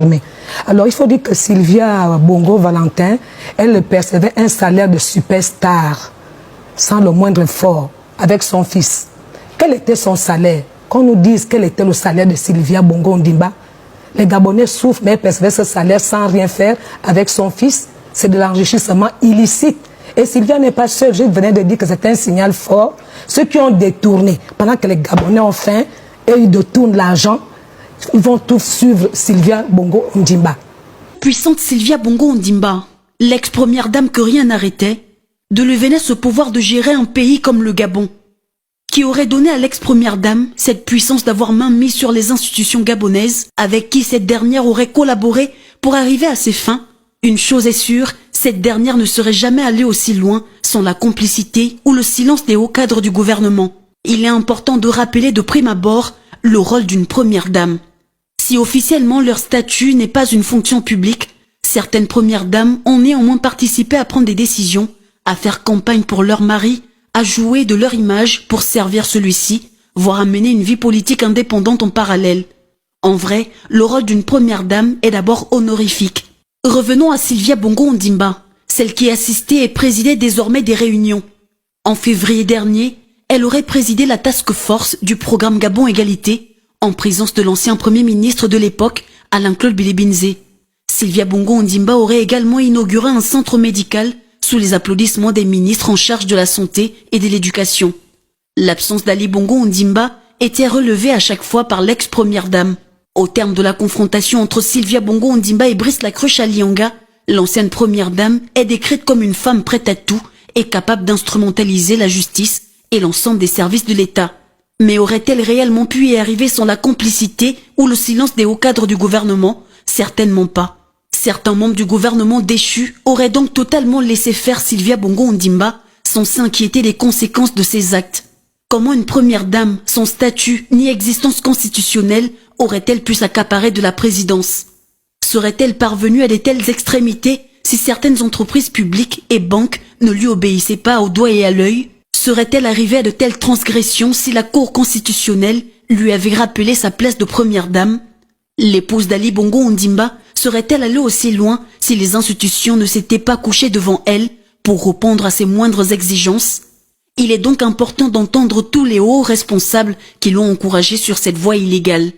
Alors, il faut dire que Sylvia Bongo Valentin, elle percevait un salaire de superstar, sans le moindre effort, avec son fils. Quel était son salaire? Qu'on nous dise quel était le salaire de Sylvia Bongo Ondimba. Les Gabonais souffrent, mais elle percevait ce salaire sans rien faire avec son fils. C'est de l'enrichissement illicite. Et Sylvia n'est pas seule. Je venais de dire que c'est un signal fort. Ceux qui ont détourné, pendant que les Gabonais ont faim, et ils détournent l'argent, ils vont tous suivre Sylvia Bongo Ondimba. Puissante Sylvia Bongo Ondimba, l'ex-première dame que rien n'arrêtait, de lui venait ce pouvoir de gérer un pays comme le Gabon, qui aurait donné à l'ex-première dame cette puissance d'avoir main mise sur les institutions gabonaises, avec qui cette dernière aurait collaboré pour arriver à ses fins. Une chose est sûre, cette dernière ne serait jamais allée aussi loin sans la complicité ou le silence des hauts cadres du gouvernement. Il est important de rappeler de prime abord le rôle d'une première dame. Si officiellement leur statut n'est pas une fonction publique, certaines premières dames ont néanmoins participé à prendre des décisions, à faire campagne pour leur mari, à jouer de leur image pour servir celui-ci, voire à mener une vie politique indépendante en parallèle. En vrai, le rôle d'une première dame est d'abord honorifique. Revenons à Sylvia Bongo Ondimba, celle qui assistait et présidait désormais des réunions. En février dernier, elle aurait présidé la task force du programme Gabon Égalité, en présence de l'ancien premier ministre de l'époque, Alain-Claude Bilibinze. Sylvia Bongo Ondimba aurait également inauguré un centre médical sous les applaudissements des ministres en charge de la santé et de l'éducation. L'absence d'Ali Bongo Ondimba était relevée à chaque fois par l'ex-première dame. Au terme de la confrontation entre Sylvia Bongo Ondimba et Brice Lacruche Alianga, l'ancienne première dame est décrite comme une femme prête à tout et capable d'instrumentaliser la justice et l'ensemble des services de l'État. Mais aurait-elle réellement pu y arriver sans la complicité ou le silence des hauts cadres du gouvernement? Certainement pas. Certains membres du gouvernement déchu auraient donc totalement laissé faire Sylvia Bongo Ondimba sans s'inquiéter des conséquences de ses actes. Comment une première dame, sans statut ni existence constitutionnelle, aurait-elle pu s'accaparer de la présidence? Serait-elle parvenue à de telles extrémités si certaines entreprises publiques et banques ne lui obéissaient pas au doigt et à l'œil? Serait-elle arrivée à de telles transgressions si la Cour constitutionnelle lui avait rappelé sa place de première dame? L'épouse d'Ali Bongo Ondimba serait-elle allée aussi loin si les institutions ne s'étaient pas couchées devant elle pour répondre à ses moindres exigences? Il est donc important d'entendre tous les hauts responsables qui l'ont encouragée sur cette voie illégale.